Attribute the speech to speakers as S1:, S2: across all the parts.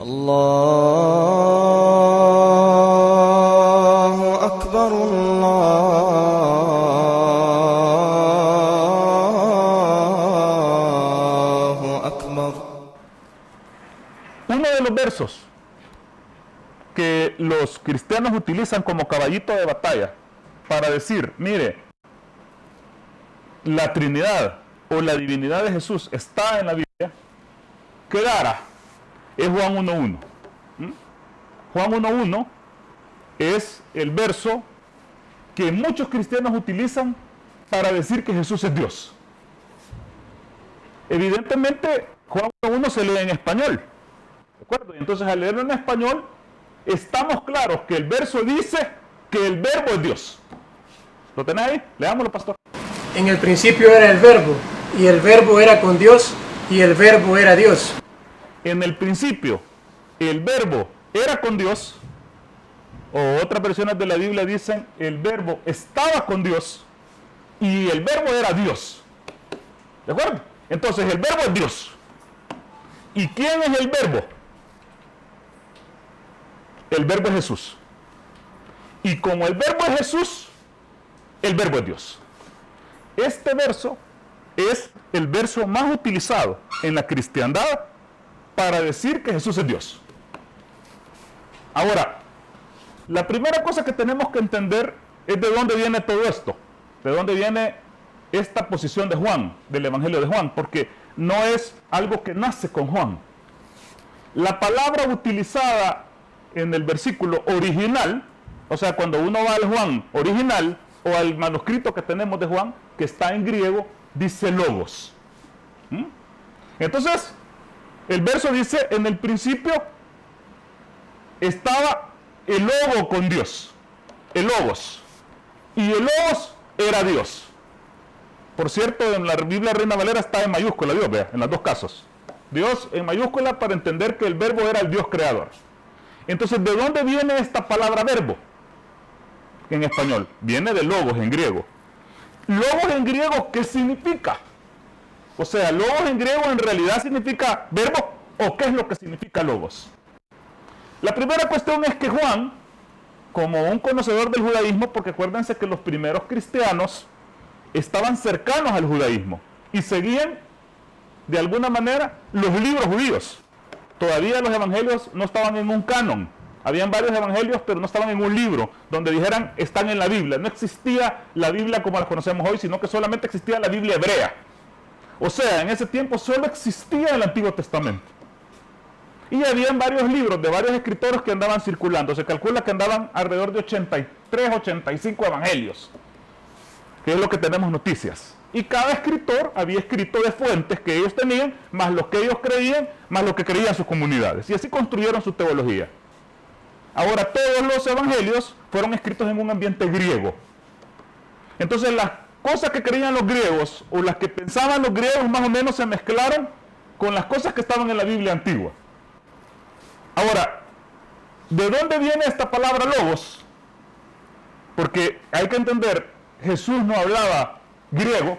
S1: الله أكبر الله أكبر.
S2: Uno de los versos que los cristianos utilizan como caballito de batalla para decir, mire, la Trinidad o la divinidad de Jesús está en la Biblia, clara, es Juan 1.1. Juan 1.1 es el verso que muchos cristianos utilizan para decir que Jesús es Dios. Evidentemente, Juan 1.1 se lee en español, ¿de acuerdo? Y entonces al leerlo en español, estamos claros que el verso dice que el verbo es Dios. ¿Lo tenés ahí? Leámoslo, pastor.
S3: En el principio era el verbo, y el verbo era con Dios, y el verbo era Dios.
S2: En el principio, el verbo era con Dios, o otras versiones de la Biblia dicen, el verbo estaba con Dios, y el verbo era Dios. ¿De acuerdo? Entonces, el verbo es Dios. ¿Y quién es el verbo? El verbo es Jesús. Y como el verbo es Jesús, el verbo es Dios. Este verso es el verso más utilizado en la cristiandad para decir que Jesús es Dios. Ahora, la primera cosa que tenemos que entender es de dónde viene todo esto, de dónde viene esta posición de Juan, del Evangelio de Juan, porque no es algo que nace con Juan. La palabra utilizada en el versículo original, o sea, cuando uno va al Juan original o al manuscrito que tenemos de Juan, que está en griego, dice logos. Entonces, el verso dice, en el principio estaba el logo con Dios, el logos, y el logos era Dios. Por cierto, en la Biblia Reina Valera está en mayúscula, Dios, vea, en los dos casos. Dios en mayúscula para entender que el verbo era el Dios creador. Entonces, ¿de dónde viene esta palabra verbo? En español, viene de logos en griego. Logos en griego, ¿qué significa? O sea, logos en griego en realidad significa verbo, ¿o qué es lo que significa logos? La primera cuestión es que Juan, como un conocedor del judaísmo, porque acuérdense que los primeros cristianos estaban cercanos al judaísmo y seguían de alguna manera los libros judíos. Todavía los evangelios no estaban en un canon. Habían varios evangelios, pero no estaban en un libro donde dijeran están en la Biblia. No existía la Biblia como la conocemos hoy, sino que solamente existía la Biblia hebrea. O sea, en ese tiempo solo existía el Antiguo Testamento. Y habían varios libros de varios escritores que andaban circulando. Se calcula que andaban alrededor de 83, 85 evangelios, que es lo que tenemos noticias. Y cada escritor había escrito de fuentes que ellos tenían, más los que ellos creían, más lo que creían sus comunidades. Y así construyeron su teología. Ahora, todos los evangelios fueron escritos en un ambiente griego. Entonces, las cosas que creían los griegos, o las que pensaban los griegos, más o menos se mezclaron con las cosas que estaban en la Biblia antigua. Ahora, ¿de dónde viene esta palabra logos? Porque hay que entender, Jesús no hablaba griego,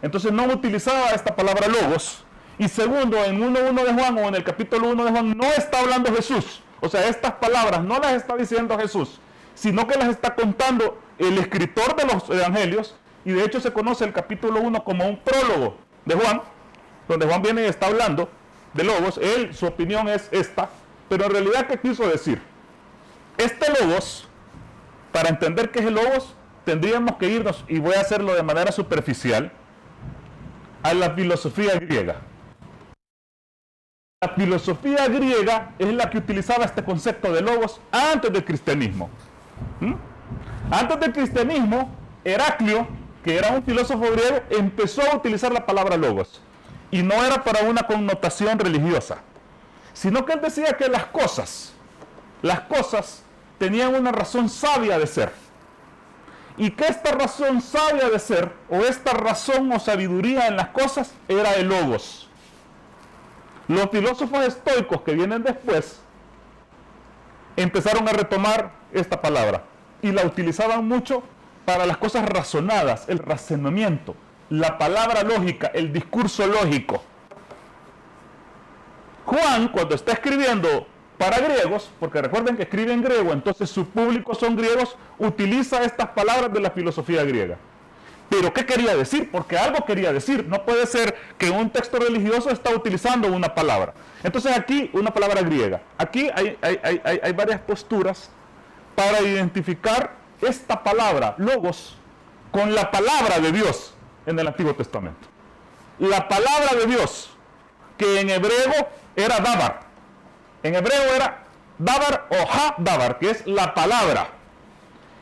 S2: entonces no utilizaba esta palabra logos. Y segundo, en 1.1 de Juan, o en el capítulo 1 de Juan, no está hablando Jesús. O sea, estas palabras no las está diciendo Jesús, sino que las está contando el escritor de los evangelios, y de hecho se conoce el capítulo 1 como un prólogo de Juan, donde Juan viene y está hablando de logos. Él, su opinión es esta, pero en realidad, ¿qué quiso decir? Este logos, para entender qué es el logos, tendríamos que irnos, y voy a hacerlo de manera superficial, a la filosofía griega. La filosofía griega es la que utilizaba este concepto de logos antes del cristianismo. Antes del cristianismo, Heraclio, que era un filósofo griego, empezó a utilizar la palabra logos. Y no era para una connotación religiosa, sino que él decía que las cosas tenían una razón sabia de ser. Y que esta razón sabia de ser, o esta razón o sabiduría en las cosas, era el logos. Los filósofos estoicos que vienen después empezaron a retomar esta palabra y la utilizaban mucho para las cosas razonadas, el razonamiento, la palabra lógica, el discurso lógico. Juan, cuando está escribiendo para griegos, porque recuerden que escribe en griego, entonces su público son griegos, utiliza estas palabras de la filosofía griega. Pero ¿qué quería decir? Porque algo quería decir. No puede ser que un texto religioso está utilizando una palabra. Entonces aquí, una palabra griega. Aquí hay varias posturas para identificar esta palabra, logos, con la palabra de Dios en el Antiguo Testamento. La palabra de Dios, que en hebreo era dabar. En hebreo era dabar o ha-dabar, que es la palabra.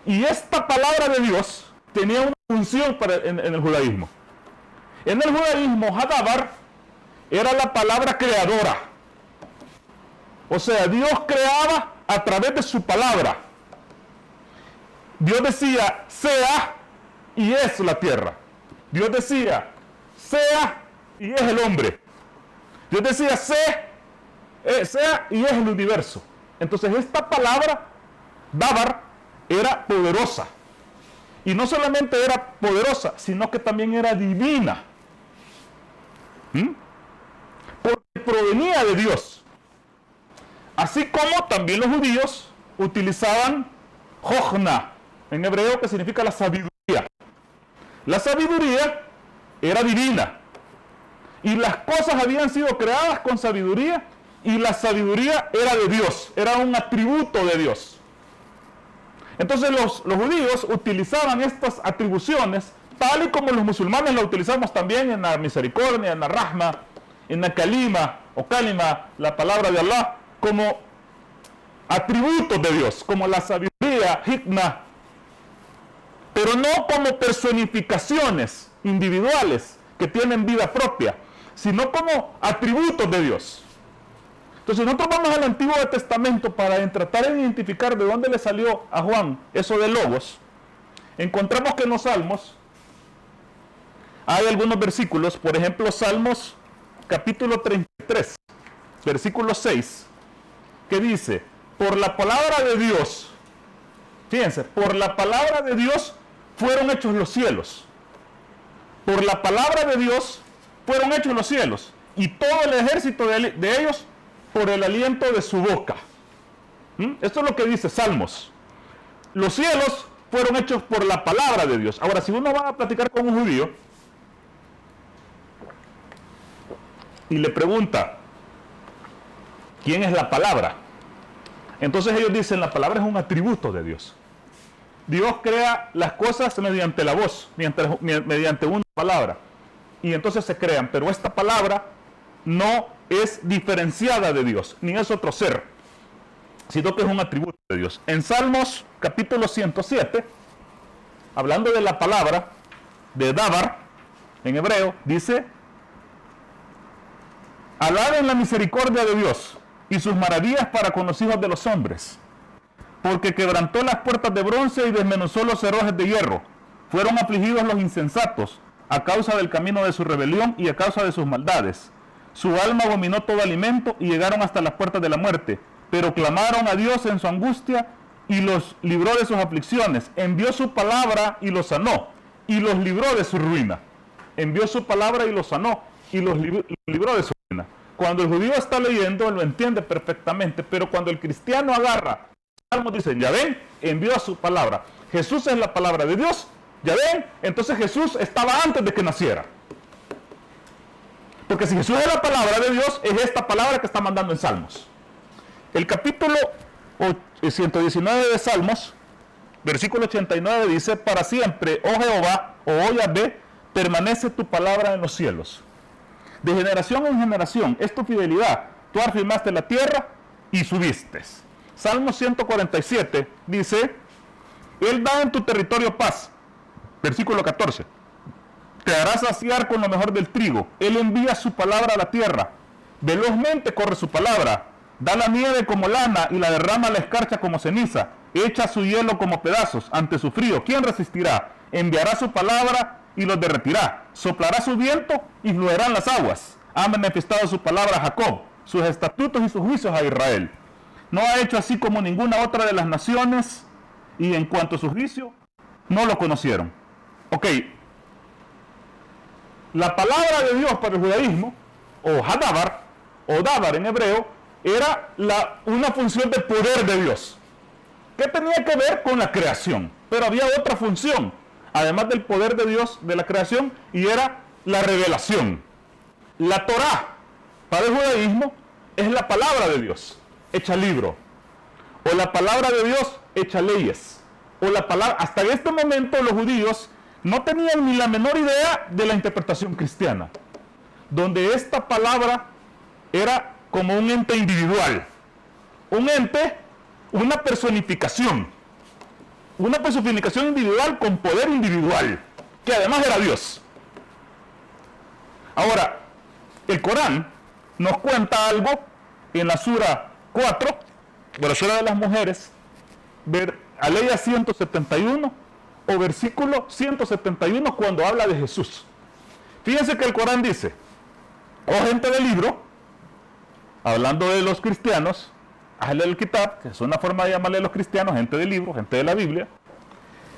S2: Y esta palabra de Dios tenía una función en el judaísmo. En el judaísmo, ha-dabar era la palabra creadora. O sea, Dios creaba a través de su palabra. Dios decía, sea, y es la tierra. Dios decía, sea, y es el hombre. Dios decía, sea, y es el universo. Entonces esta palabra, dabar, era poderosa. Y no solamente era poderosa, sino que también era divina. Porque provenía de Dios. Así como también los judíos utilizaban Jochna, en hebreo, que significa la sabiduría. La sabiduría era divina. Y las cosas habían sido creadas con sabiduría, y la sabiduría era de Dios, era un atributo de Dios. Entonces los judíos utilizaban estas atribuciones, tal y como los musulmanes la utilizamos también en la misericordia, en la rahma, en la kalima o kalima, la palabra de Allah, como atributos de Dios, como la sabiduría, hikmah, pero no como personificaciones individuales que tienen vida propia, sino como atributos de Dios. Entonces nosotros vamos al Antiguo Testamento para tratar de identificar de dónde le salió a Juan eso de logos. Encontramos que en los Salmos hay algunos versículos, por ejemplo Salmos capítulo 33, versículo 6, que dice, por la palabra de Dios, fíjense, por la palabra de Dios fueron hechos los cielos. Por la palabra de Dios fueron hechos los cielos, y todo el ejército de ellos por el aliento de su boca. Esto es lo que dice Salmos. Los cielos fueron hechos por la palabra de Dios. Ahora, si uno va a platicar con un judío y le pregunta, ¿quién es la palabra? Entonces ellos dicen, la palabra es un atributo de Dios. Dios crea las cosas mediante la voz, mediante una palabra. Y entonces se crean, pero esta palabra no es diferenciada de Dios, ni es otro ser, sino que es un atributo de Dios. En Salmos capítulo 107, hablando de la palabra de dabar, en hebreo, dice, alaben la misericordia de Dios y sus maravillas para con los hijos de los hombres, porque quebrantó las puertas de bronce y desmenuzó los cerrojes de hierro. Fueron afligidos los insensatos a causa del camino de su rebelión y a causa de sus maldades. Su alma abominó todo alimento y llegaron hasta las puertas de la muerte, pero clamaron a Dios en su angustia y los libró de sus aflicciones. Envió su palabra y los sanó y los libró de su ruina. Envió su palabra y los sanó y los libró de su ruina. Cuando el judío está leyendo, lo entiende perfectamente, pero cuando el cristiano agarra, Salmos dicen, ya ven, envió a su palabra. Jesús es la palabra de Dios, ya ven, entonces Jesús estaba antes de que naciera. Porque si Jesús es la palabra de Dios, es esta palabra que está mandando en Salmos. El capítulo 119 de Salmos, versículo 89 dice, para siempre, oh Jehová, oh Yahvé, permanece tu palabra en los cielos. De generación en generación, es tu fidelidad. Tú afirmaste la tierra y subiste. Salmo 147 dice, Él da en tu territorio paz. Versículo 14. Te hará saciar con lo mejor del trigo. Él envía su palabra a la tierra. Velozmente corre su palabra. Da la nieve como lana y la derrama la escarcha como ceniza. Echa su hielo como pedazos ante su frío. ¿Quién resistirá? Enviará su palabra y los derretirá. Soplará su viento y fluirán las aguas. Ha manifestado su palabra a Jacob, sus estatutos y sus juicios a Israel. No ha hecho así como ninguna otra de las naciones, y en cuanto a su juicio, no lo conocieron. Ok. La palabra de Dios para el judaísmo, o Hadabar, o dabar en hebreo, era una función de poder de Dios, que tenía que ver con la creación. Pero había otra función, además del poder de Dios de la creación, y era la revelación. La Torá, para el judaísmo, es la palabra de Dios, hecha libro, o la palabra de Dios, hecha leyes, o la palabra. Hasta este momento los judíos no tenían ni la menor idea de la interpretación cristiana, donde esta palabra era como un ente individual, un ente, una personificación individual con poder individual, que además era Dios. Ahora, el Corán nos cuenta algo en la Sura 4, de la Sura de las Mujeres, aleya 171 o versículo 171, cuando habla de Jesús. Fíjense que el Corán dice: oh gente del libro, hablando de los cristianos, Ahl al-Kitab, que es una forma de llamarle a los cristianos, gente del libro, gente de la Biblia,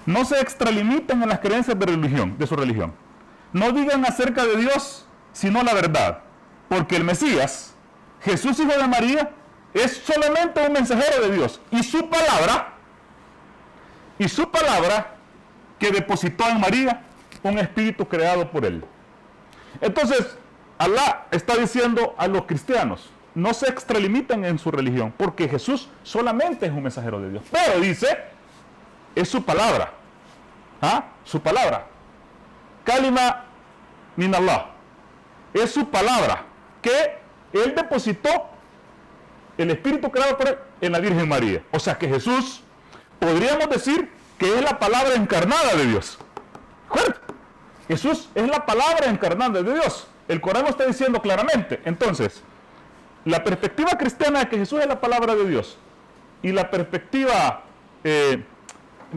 S2: no se extralimiten en las creencias de su religión. No digan acerca de Dios sino la verdad, porque el Mesías, Jesús hijo de María, es solamente un mensajero de Dios, y su palabra que depositó en María un espíritu creado por él. Entonces, Alá está diciendo a los cristianos: no se extralimiten en su religión, porque Jesús solamente es un mensajero de Dios. Pero dice, es su palabra. Su palabra. Kalima min Allah. Es su palabra que él depositó, el espíritu creado por él, en la Virgen María. O sea que Jesús, podríamos decir que es la palabra encarnada de Dios. ¿Correcto? Jesús es la palabra encarnada de Dios. El Corán lo está diciendo claramente. Entonces, la perspectiva cristiana de que Jesús es la palabra de Dios y la perspectiva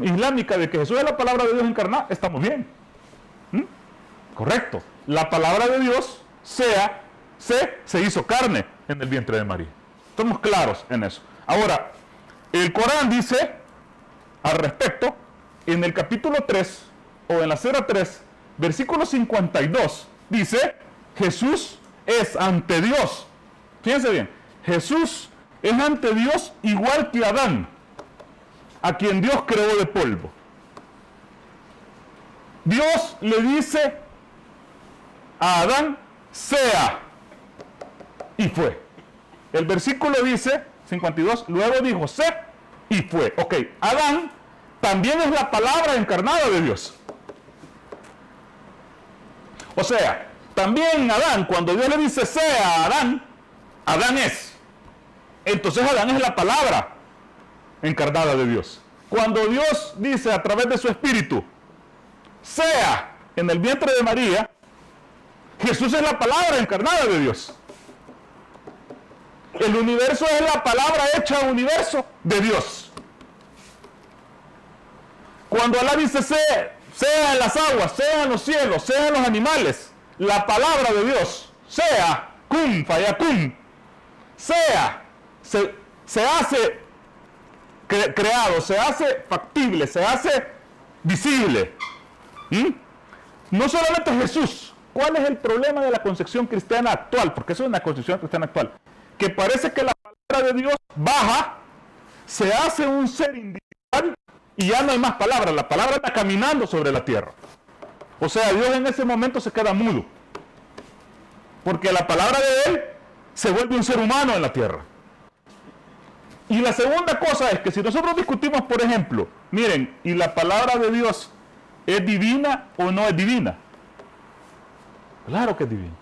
S2: islámica de que Jesús es la palabra de Dios encarnada, estamos bien. Correcto. La palabra de Dios se hizo carne en el vientre de María. Estamos claros en eso. Ahora, el Corán dice al respecto, en el capítulo 3 o en la Sura 3, versículo 52, dice: Jesús es ante Dios. Fíjense bien, Jesús es ante Dios igual que Adán, a quien Dios creó de polvo. Dios le dice a Adán: sea, y fue. El versículo dice, 52, luego dijo: sé, y fue. Ok, Adán también es la palabra encarnada de Dios. O sea, también Adán, cuando Dios le dice sea a Adán, Adán es. Entonces Adán es la palabra encarnada de Dios. Cuando Dios dice a través de su espíritu sea en el vientre de María, Jesús es la palabra encarnada de Dios. El universo es la palabra hecha universo de Dios. Cuando Alá dice sea en las aguas, sea en los cielos, sea en los animales, la palabra de Dios, sea, kun, fayakun, sea, se hace creado, se hace factible, se hace visible. No solamente Jesús. ¿Cuál es el problema de la concepción cristiana actual? Porque eso es una concepción cristiana actual. Que parece que la palabra de Dios baja, se hace un ser individual y ya no hay más palabras. La palabra está caminando sobre la tierra. O sea, Dios en ese momento se queda mudo. Porque la palabra de Él se vuelve un ser humano en la tierra. Y la segunda cosa es que si nosotros discutimos, por ejemplo, miren, ¿y la palabra de Dios es divina o no es divina? Claro que es divina.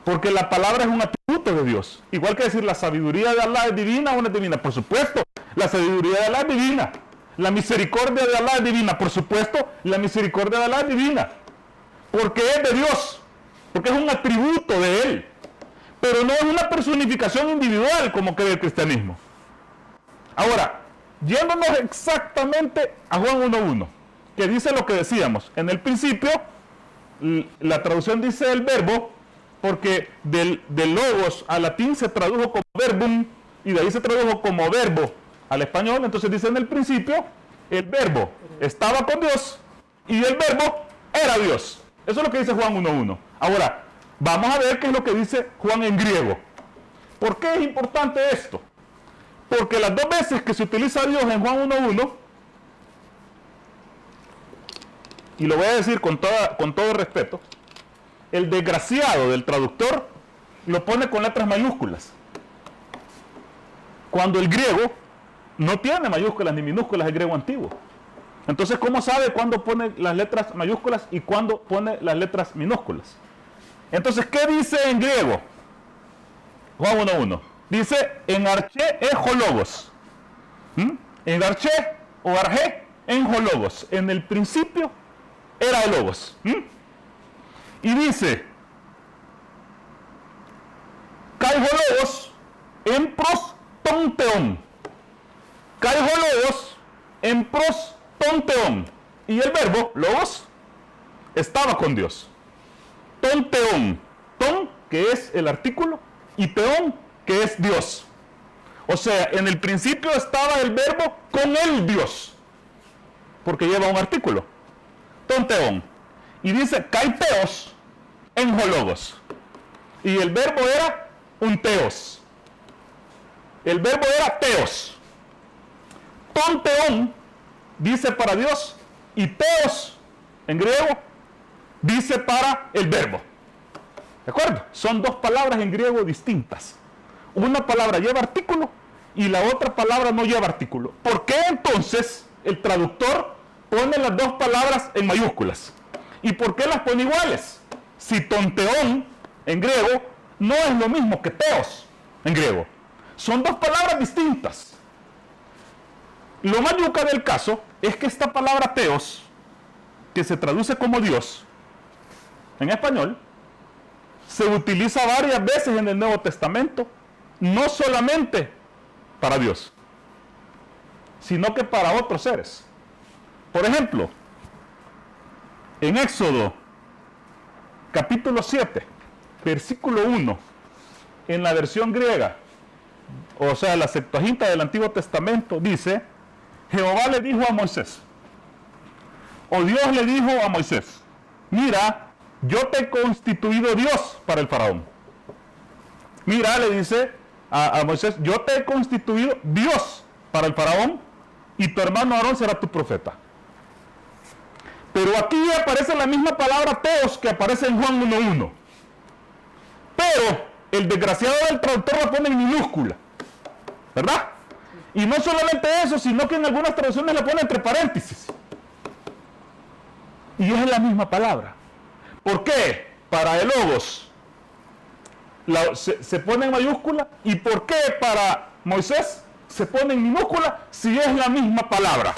S2: Porque la palabra es un atributo de Dios. Igual que decir la sabiduría de Alá es divina o no es divina. Por supuesto, la sabiduría de Alá es divina. La misericordia de Alá es divina. Por supuesto, la misericordia de Alá es divina. Porque es de Dios. Porque es un atributo de Él. Pero no es una personificación individual como cree el cristianismo. Ahora, yéndonos exactamente a Juan 1.1, que dice lo que decíamos. En el principio, la traducción dice el verbo, porque del logos al latín se tradujo como verbum, y de ahí se tradujo como verbo al español. Entonces dice: en el principio, el verbo estaba con Dios, y el verbo era Dios. Eso es lo que dice Juan 1.1. Ahora, Vamos a ver qué es lo que dice Juan en griego. ¿Por qué es importante esto? Porque las dos veces que se utiliza Dios en Juan 1.1, y lo voy a decir con todo respeto, el desgraciado del traductor lo pone con letras mayúsculas, cuando el griego no tiene mayúsculas ni minúsculas, el griego antiguo. Entonces, ¿cómo sabe cuándo pone las letras mayúsculas y cuándo pone las letras minúsculas? Entonces, ¿qué dice en griego? Juan 1.1. Dice, en arché ejologos. En arché o arjé enjologos. En el principio era el logos. Y dice, caijologos en pros tonteón. Caijologos en pros tonteón. Y el verbo, logos, estaba con Dios. Tonteón. Ton, que es el artículo, y teón, que es Dios. O sea, en el principio estaba el verbo con el Dios, porque lleva un artículo. Tonteón. Y dice, caiteos enjologos. Y el verbo era un teos. El verbo era teos. Tonteón dice para Dios y teos en griego dice para el verbo. ¿De acuerdo? Son dos palabras en griego distintas. Una palabra lleva artículo y la otra palabra no lleva artículo. ¿Por qué entonces el traductor pone las dos palabras en mayúsculas? ¿Y por qué las pone iguales? Si tonteón en griego no es lo mismo que teos en griego. Son dos palabras distintas. Lo más yuca del caso es que esta palabra teos, que se traduce como Dios en español, se utiliza varias veces en el Nuevo Testamento, no solamente para Dios, sino que para otros seres. Por ejemplo, en Éxodo, capítulo 7, versículo 1, en la versión griega, o sea, la Septuaginta del Antiguo Testamento, dice, Jehová le dijo a Moisés, o Dios le dijo a Moisés, mira, yo te he constituido Dios para el faraón. Mira, le dice a Moisés, yo te he constituido Dios para el faraón y tu hermano Aarón será tu profeta. Pero aquí aparece la misma palabra teos que aparece en Juan 1.1. Pero el desgraciado del traductor la pone en minúscula, ¿verdad? Y no solamente eso, sino que en algunas traducciones la pone entre paréntesis. Y es la misma palabra. ¿Por qué? Para el logos se pone en mayúscula, y ¿por qué para Moisés se pone en minúscula si es la misma palabra?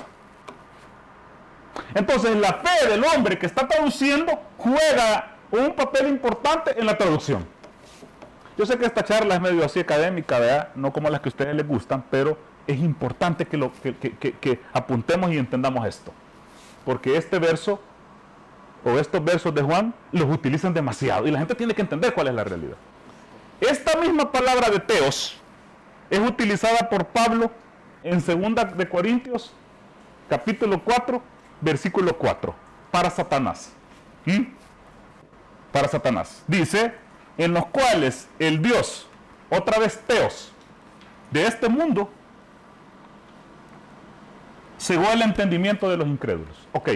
S2: Entonces la fe del hombre que está traduciendo juega un papel importante en la traducción. Yo sé que esta charla es medio así académica, ¿verdad? No como las que a ustedes les gustan, pero es importante que apuntemos y entendamos esto. Porque este verso, o estos versos de Juan, los utilizan demasiado. Y la gente tiene que entender cuál es la realidad. Esta misma palabra de teos es utilizada por Pablo en 2 de Corintios, capítulo 4, versículo 4, para Satanás. Para Satanás. Dice, en los cuales el Dios, otra vez teos, de este mundo, cegó el entendimiento de los incrédulos. Ok,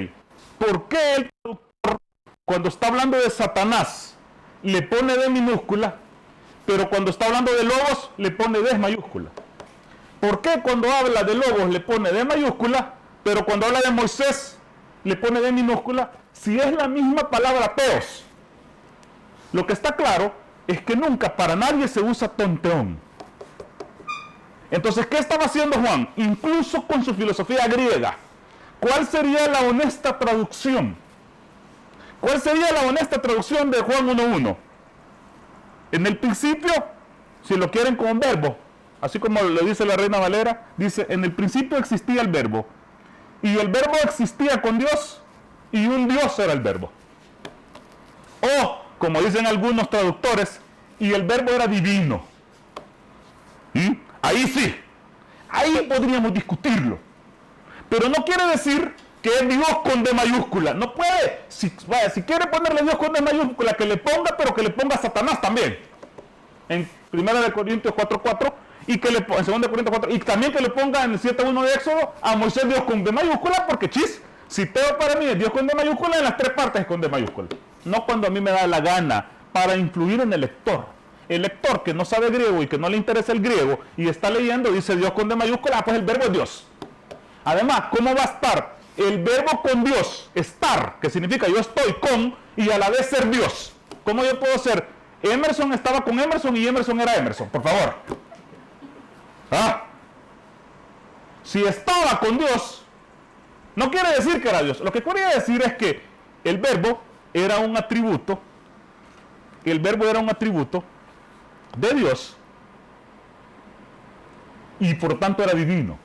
S2: ¿por qué el traductor, cuando está hablando de Satanás, le pone D minúscula, pero cuando está hablando de logos, le pone D mayúscula? ¿Por qué cuando habla de logos le pone D mayúscula, pero cuando habla de Moisés le pone D minúscula, si es la misma palabra teos? Lo que está claro es que nunca para nadie se usa tonteón. Entonces, ¿qué estaba haciendo Juan? Incluso con su filosofía griega. ¿Cuál sería la honesta traducción? ¿Cuál sería la honesta traducción de Juan 1.1? En el principio, si lo quieren con un verbo, así como lo dice la Reina Valera, dice, en el principio existía el verbo, y el verbo existía con Dios, y un Dios era el verbo. O, como dicen algunos traductores, y el verbo era divino. Ahí sí, ahí podríamos discutirlo. Pero no quiere decir que es Dios con D mayúscula. No puede. Si quiere ponerle Dios con D mayúscula, que le ponga, pero que le ponga Satanás también. En 1 Corintios 4:4 y que le en 2 Corintios 4 y también que le ponga en el 7:1 de Éxodo a Moisés Dios con D mayúscula, porque si Teo para mí es Dios con D mayúscula, en las tres partes es con D mayúscula. No cuando a mí me da la gana, para influir en el lector. El lector que no sabe griego y que no le interesa el griego y está leyendo, dice Dios con D mayúscula, pues el verbo es Dios. Además, ¿cómo va a estar el verbo con Dios? Estar, que significa yo estoy con y a la vez ser Dios. ¿Cómo yo puedo ser? Emerson estaba con Emerson y Emerson era Emerson, por favor. Si estaba con Dios, no quiere decir que era Dios. Lo que quería decir es que el verbo era un atributo, de Dios y por tanto era divino.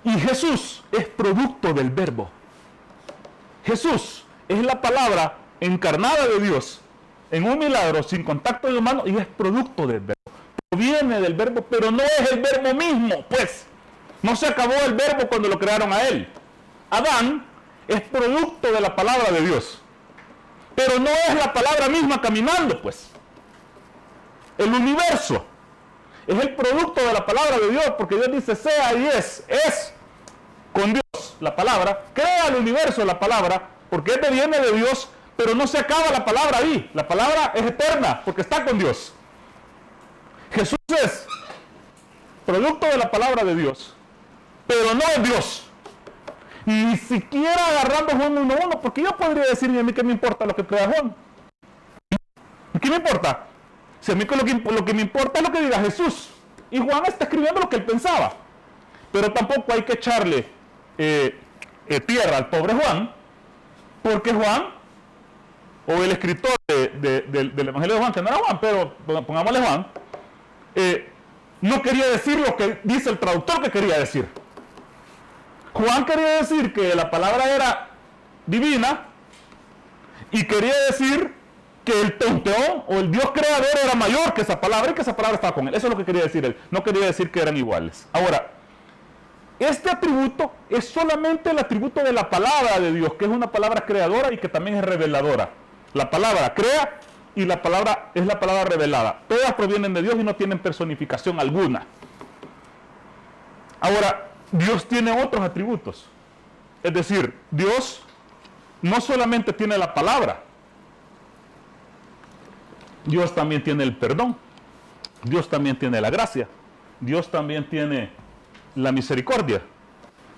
S2: Y Jesús es producto del verbo. Jesús es la palabra encarnada de Dios en un milagro sin contacto de humano y es producto del verbo. Proviene del verbo, pero no es el verbo mismo, pues. No se acabó el verbo cuando lo crearon a él. Adán es producto de la palabra de Dios, pero no es la palabra misma caminando, pues. El universo es el producto de la palabra de Dios, porque Dios dice sea y es con Dios la palabra, crea el universo la palabra, porque este viene de Dios, pero no se acaba la palabra ahí. La palabra es eterna, porque está con Dios. Jesús es producto de la palabra de Dios, pero no es Dios. Ni siquiera agarrando Juan 1:1, porque yo podría decir, a mí qué me importa lo que crea Juan. ¿Qué me importa? Si a mí lo que me importa es lo que diga Jesús. Y Juan está escribiendo lo que él pensaba. Pero tampoco hay que echarle tierra al pobre Juan, porque Juan, o el escritor del Evangelio de Juan, que no era Juan, pero pongámosle Juan, no quería decir lo que dice el traductor que quería decir. Juan quería decir que la palabra era divina y quería decir que el Teoteón o el Dios creador era mayor que esa palabra y que esa palabra estaba con él. Eso es lo que quería decir él. No quería decir que eran iguales. Ahora, este atributo es solamente el atributo de la palabra de Dios, que es una palabra creadora y que también es reveladora. La palabra crea y la palabra es la palabra revelada. Todas provienen de Dios y no tienen personificación alguna. Ahora, Dios tiene otros atributos. Es decir, Dios no solamente tiene la palabra, Dios también tiene el perdón, Dios también tiene la gracia, Dios también tiene la misericordia,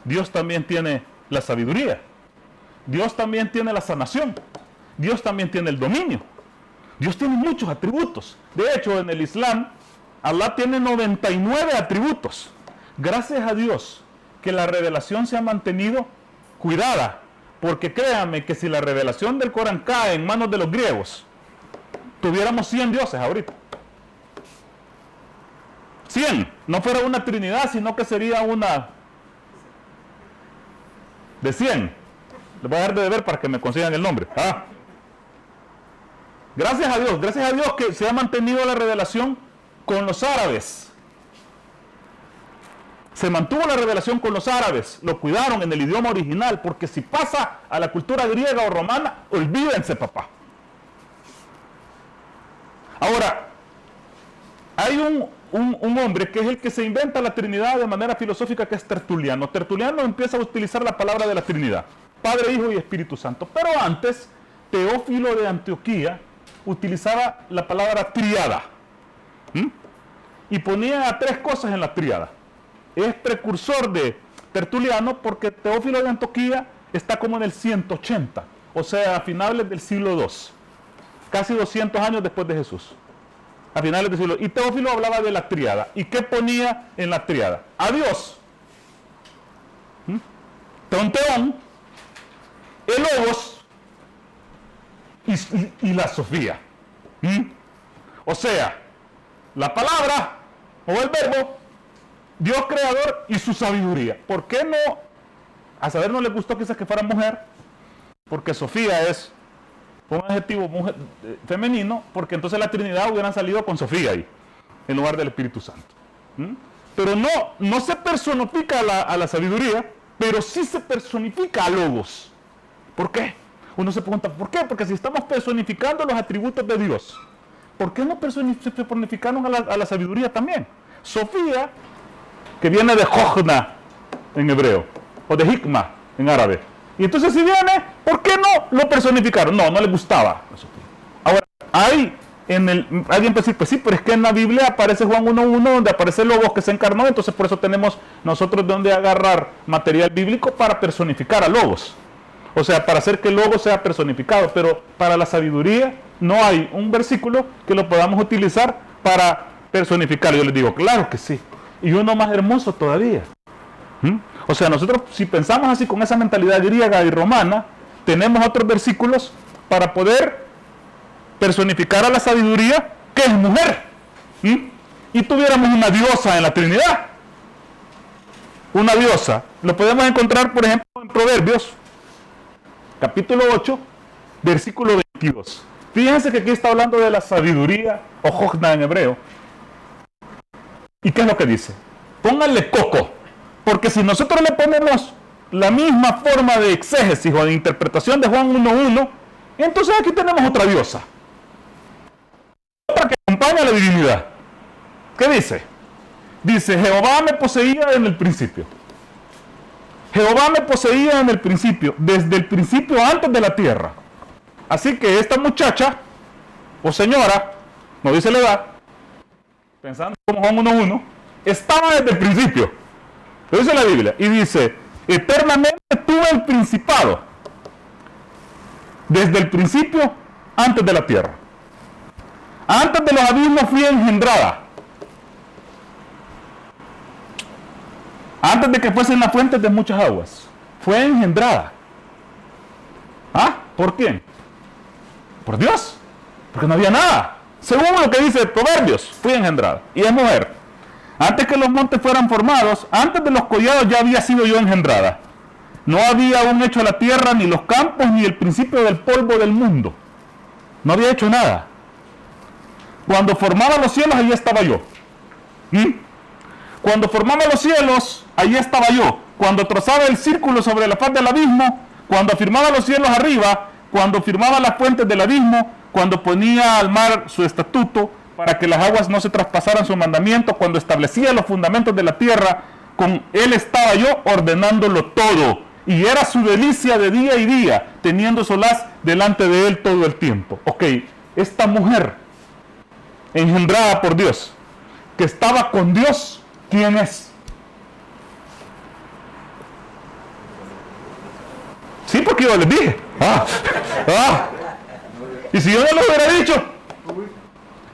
S2: Dios también tiene la sabiduría, Dios también tiene la sanación, Dios también tiene el dominio. Dios tiene muchos atributos. De hecho, en el Islam, Allah tiene 99 atributos. Gracias a Dios que la revelación se ha mantenido cuidada, porque créanme que si la revelación del Corán cae en manos de los griegos, tuviéramos 100 dioses ahorita. 100, no fuera una trinidad, sino que sería una de 100. Les voy a dar de ver para que me consigan el nombre. Gracias a Dios que se ha mantenido la revelación con los árabes. Se mantuvo la revelación con los árabes, lo cuidaron en el idioma original, porque si pasa a la cultura griega o romana, olvídense, papá. Ahora, hay un hombre que es el que se inventa la Trinidad de manera filosófica, que es Tertuliano. Tertuliano empieza a utilizar la palabra de la Trinidad, Padre, Hijo y Espíritu Santo. Pero antes, Teófilo de Antioquía utilizaba la palabra tríada. Y ponía a 3 cosas en la tríada. Es precursor de Tertuliano porque Teófilo de Antioquía está como en el 180, o sea, a finales del siglo II, casi 200 años después de Jesús, a finales del siglo II. Y Teófilo hablaba de la tríada. ¿Y qué ponía en la tríada? A Dios, Teón, el Logos y la Sofía. O sea, la palabra o el verbo, Dios creador y su sabiduría. ¿Por qué no? A saber, no les gustó quizás que fuera mujer, porque Sofía es un adjetivo femenino, porque entonces la Trinidad hubieran salido con Sofía ahí, en lugar del Espíritu Santo. Pero no se personifica a la sabiduría, pero sí se personifica a Logos. ¿Por qué? Uno se pregunta, ¿por qué? Porque si estamos personificando los atributos de Dios, ¿por qué no personificaron a la sabiduría también? Sofía, que viene de Jochna en hebreo, o de Hikma en árabe. Y entonces si viene, ¿por qué no lo personificaron? No, no les gustaba a Sofía. Ahora, alguien puede decir, pues sí, pero es que en la Biblia aparece Juan 1.1, donde aparece el Logos que se encarnó, entonces por eso tenemos nosotros de donde agarrar material bíblico para personificar a Logos. O sea, para hacer que el Logos sea personificado, pero para la sabiduría no hay un versículo que lo podamos utilizar para personificar. Yo les digo, claro que sí. Y uno más hermoso todavía. O sea, nosotros si pensamos así con esa mentalidad griega y romana, tenemos otros versículos para poder personificar a la sabiduría, que es mujer. Y tuviéramos una diosa en la Trinidad. Una diosa. Lo podemos encontrar, por ejemplo, en Proverbios, capítulo 8, versículo 22. Fíjense que aquí está hablando de la sabiduría, o Jochna en hebreo. ¿Y qué es lo que dice? Pónganle coco, porque si nosotros le ponemos la misma forma de exégesis o de interpretación de Juan 1.1, entonces aquí tenemos otra diosa. Otra que acompaña a la divinidad. ¿Qué dice? Dice, Jehová me poseía en el principio. Jehová me poseía en el principio, desde el principio antes de la tierra. Así que esta muchacha, o señora, no dice la edad, pensando como Juan 1.1, estaba desde el principio. Lo dice la Biblia. Y dice, eternamente tuve el principado, desde el principio antes de la tierra. Antes de los abismos fui engendrada. Antes de que fuesen las fuentes de muchas aguas, fue engendrada. ¿Ah? ¿Por quién? Por Dios. Porque no había nada. Según lo que dice Proverbios, fui engendrada. Y es mujer. Antes que los montes fueran formados, antes de los collados ya había sido yo engendrada. No había aún hecho la tierra, ni los campos, ni el principio del polvo del mundo. No había hecho nada. Cuando formaba los cielos, allí estaba yo. Cuando formaba los cielos, allí estaba yo. Cuando trazaba el círculo sobre la faz del abismo, cuando afirmaba los cielos arriba, cuando firmaba las fuentes del abismo, cuando ponía al mar su estatuto, para que las aguas no se traspasaran su mandamiento, cuando establecía los fundamentos de la tierra, con él estaba yo ordenándolo todo. Y era su delicia de día y día, teniendo solaz delante de él todo el tiempo. Ok, esta mujer, engendrada por Dios, que estaba con Dios, ¿quién es? Sí, porque yo les dije. Y si yo no lo hubiera dicho,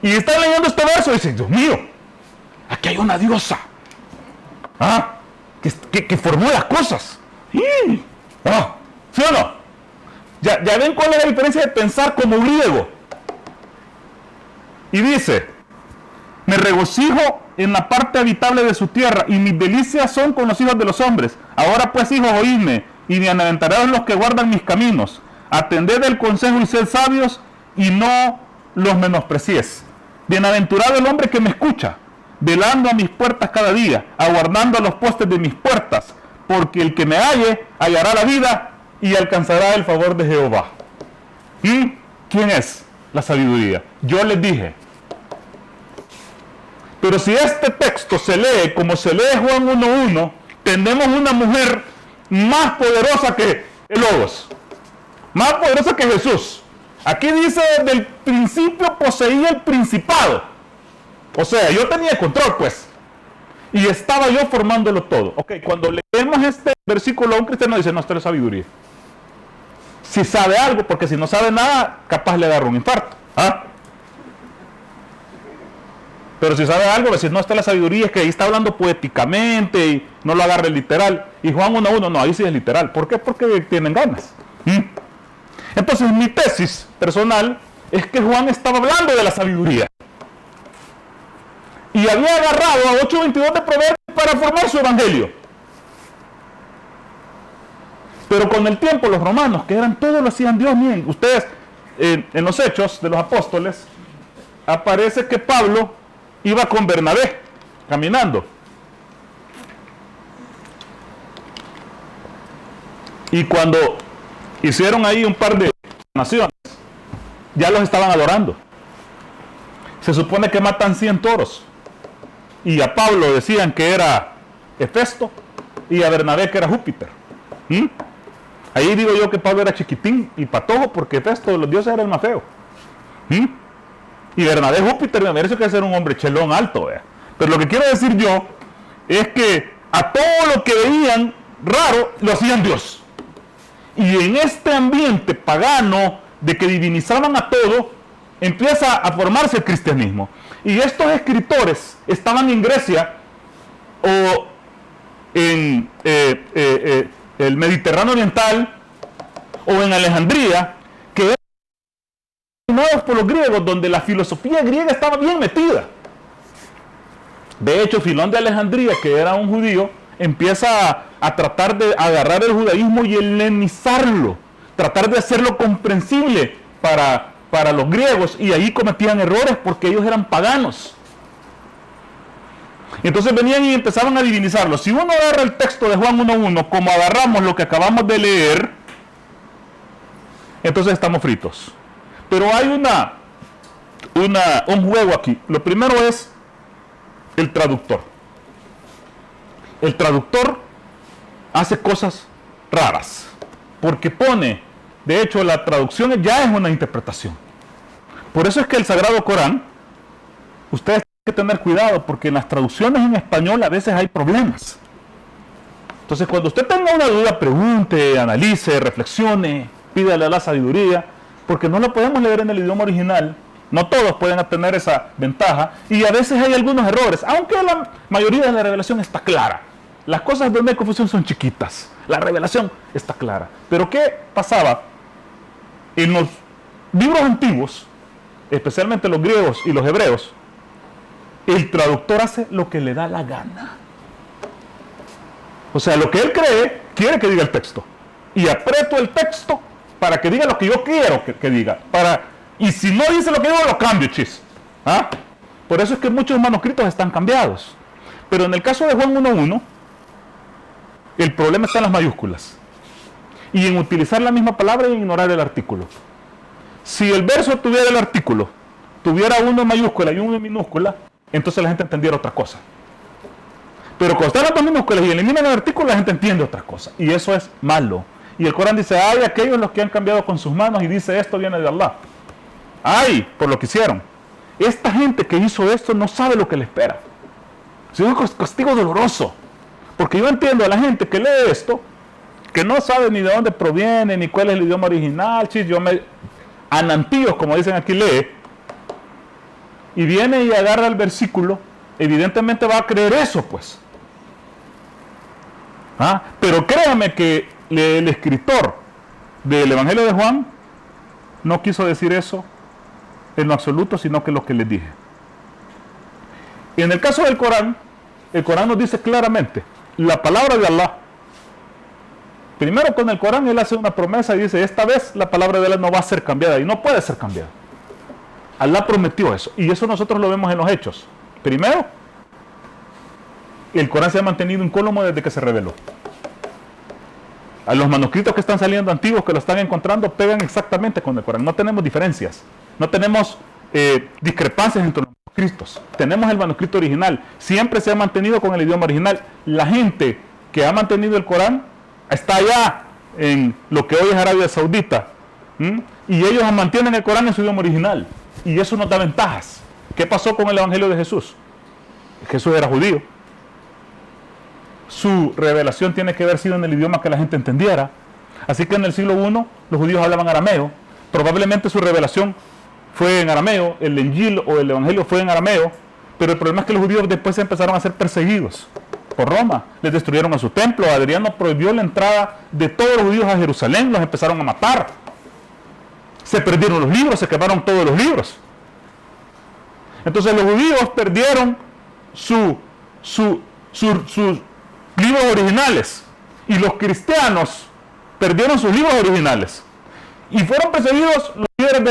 S2: y están leyendo este verso, y dicen, Dios mío, aquí hay una diosa que formó las cosas. ¿Sí o no? Ya ven cuál es la diferencia de pensar como griego. Y dice, me regocijo en la parte habitable de su tierra, y mis delicias son con los hijos de los hombres. Ahora pues, hijos, oídme, y bienaventarados los que guardan mis caminos. Atended el consejo y sed sabios, y no los menospreciéis. Bienaventurado el hombre que me escucha, velando a mis puertas cada día, aguardando a los postes de mis puertas, porque el que me halle hallará la vida y alcanzará el favor de Jehová. ¿Y quién es la sabiduría? Yo les dije. Pero si este texto se lee como se lee Juan 1.1, tenemos una mujer más poderosa que el Logos, más poderosa que Jesús. Aquí dice, desde el principio poseía el principado. O sea, yo tenía control, pues. Y estaba yo formándolo todo. Ok, cuando leemos este versículo, un cristiano dice, no, esto es sabiduría. Si sabe algo, porque si no sabe nada, capaz le agarra un infarto. Pero si sabe algo, decir, no, esta es la sabiduría, es que ahí está hablando poéticamente y no lo agarre literal. Y Juan 1.1, no, ahí sí es literal. ¿Por qué? Porque tienen ganas. Entonces, mi tesis personal es que Juan estaba hablando de la sabiduría. Y había agarrado a 8.22 de Proverbios para formar su evangelio. Pero con el tiempo, los romanos, que eran todos lo hacían Dios, miren, ustedes, en los Hechos de los Apóstoles, aparece que Pablo iba con Bernabé, caminando. Y cuando hicieron ahí un par de naciones, ya los estaban adorando. Se supone que matan 100 toros. Y a Pablo decían que era Hefesto y a Bernabé que era Júpiter. Ahí digo yo que Pablo era chiquitín y patojo porque Hefesto de los dioses era el más feo. Y Bernabé Júpiter me parece que ser un hombre chelón alto. Pero lo que quiero decir yo es que a todo lo que veían raro lo hacían Dios. Y en este ambiente pagano de que divinizaban a todo, empieza a formarse el cristianismo. Y estos escritores estaban en Grecia o en el Mediterráneo Oriental o en Alejandría, que eran dominados por los griegos, donde la filosofía griega estaba bien metida. De hecho, Filón de Alejandría, que era un judío, empieza a tratar de agarrar el judaísmo y helenizarlo, tratar de hacerlo comprensible para los griegos, y ahí cometían errores porque ellos eran paganos. Entonces venían y empezaban a divinizarlo. Si uno agarra el texto de Juan 1.1 como agarramos lo que acabamos de leer, entonces estamos fritos. Pero hay un juego aquí. Lo primero es el traductor. El traductor hace cosas raras, porque pone, de hecho la traducción ya es una interpretación. Por eso es que el Sagrado Corán, ustedes tienen que tener cuidado, porque en las traducciones en español a veces hay problemas. Entonces cuando usted tenga una duda, pregunte, analice, reflexione, pídale a la sabiduría, porque no lo podemos leer en el idioma original. No todos pueden obtener esa ventaja, y a veces hay algunos errores, aunque la mayoría de la revelación está clara. Las cosas donde hay confusión son chiquitas, la revelación está clara. Pero ¿qué pasaba? En los libros antiguos, especialmente los griegos y los hebreos, el traductor hace lo que le da la gana. O sea, lo que él cree, quiere que diga el texto. Y aprieto el texto para que diga lo que yo quiero que diga. Y si no dice lo que digo, lo cambio, chis. Por eso es que muchos manuscritos están cambiados. Pero en el caso de Juan 1.1, el problema está en las mayúsculas. Y en utilizar la misma palabra y en ignorar el artículo. Si el verso tuviera el artículo, tuviera uno en mayúscula y uno en minúscula, entonces la gente entendiera otra cosa. Pero cuando están las dos minúsculas y eliminan el artículo, la gente entiende otra cosa. Y eso es malo. Y el Corán dice, hay aquellos los que han cambiado con sus manos, y dice, esto viene de Allah. Ay, por lo que hicieron. Esta gente que hizo esto no sabe lo que le espera. Es un castigo doloroso. Porque yo entiendo a la gente que lee esto, que no sabe ni de dónde proviene, ni cuál es el idioma original. Chis, anantíos, como dicen aquí, lee. Y viene y agarra el versículo. Evidentemente va a creer eso, pues. Pero créame que el escritor del Evangelio de Juan no quiso decir eso en lo absoluto, sino que lo que les dije. Y en el caso del Corán, el Corán nos dice claramente, la palabra de Allah. Primero con el Corán él hace una promesa y dice, esta vez la palabra de Allah no va a ser cambiada, y no puede ser cambiada. Allah prometió eso, y eso nosotros lo vemos en los hechos. Primero, el Corán se ha mantenido incólume desde que se reveló. A los manuscritos que están saliendo antiguos, que lo están encontrando, pegan exactamente con el Corán. No tenemos diferencias, no tenemos discrepancias entre los manuscritos. Tenemos el manuscrito original, siempre se ha mantenido con el idioma original. La gente que ha mantenido el Corán está allá en lo que hoy es Arabia Saudita, y ellos mantienen el Corán en su idioma original, y eso nos da ventajas. ¿Qué pasó con el Evangelio de Jesús? Jesús era judío. Su revelación tiene que haber sido en el idioma que la gente entendiera. Así que en el siglo I los judíos hablaban arameo. Probablemente su revelación fue en arameo, el Injil o el Evangelio fue en arameo, pero el problema es que los judíos después empezaron a ser perseguidos por Roma. Les destruyeron a su templo. Adriano prohibió la entrada de todos los judíos a Jerusalén, los empezaron a matar. Se perdieron los libros, se quemaron todos los libros. Entonces los judíos perdieron sus libros originales, y los cristianos perdieron sus libros originales, y fueron perseguidos los líderes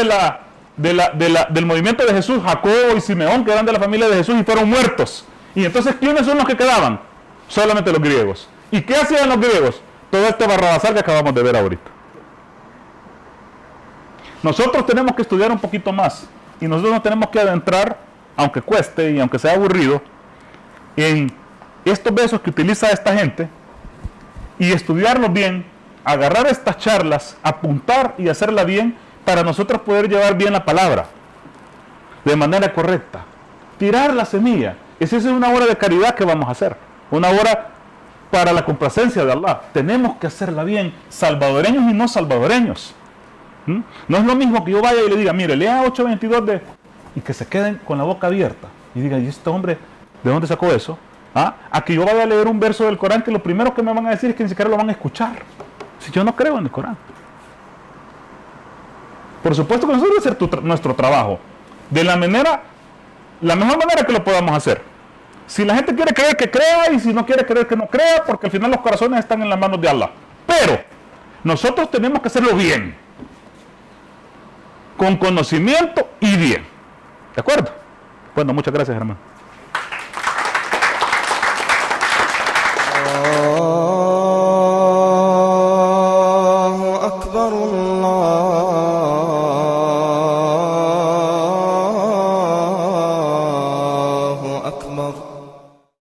S2: del movimiento de Jesús, Jacobo y Simeón, que eran de la familia de Jesús, y fueron muertos. Y entonces, ¿quiénes son los que quedaban? Solamente los griegos. ¿Y qué hacían los griegos? todo este barrabasal que acabamos de ver ahorita. Nosotros tenemos que estudiar un poquito más y nosotros nos tenemos que adentrar, aunque cueste y aunque sea aburrido, en estos versos que utiliza esta gente y estudiarlos bien, agarrar estas charlas, apuntar y hacerla bien para nosotros poder llevar bien la palabra de manera correcta. Tirar la semilla. Esa es una obra de caridad que vamos a hacer. Una obra para la complacencia de Allah. Tenemos que hacerla bien, salvadoreños y no salvadoreños. No es lo mismo que yo vaya y le diga, mire, lea 8.22 y que se queden con la boca abierta y diga, ¿y este hombre de dónde sacó eso? A que yo vaya a leer un verso del Corán que lo primero que me van a decir es que ni siquiera lo van a escuchar. Si yo no creo en el Corán. Por supuesto que nosotros debemos hacer nuestro trabajo de la mejor manera que lo podamos hacer. Si la gente quiere creer, que crea, y si no quiere creer, que no crea, porque al final los corazones están en las manos de Allah. Pero nosotros tenemos que hacerlo bien, con conocimiento y bien. ¿De acuerdo? Bueno, muchas gracias, hermano.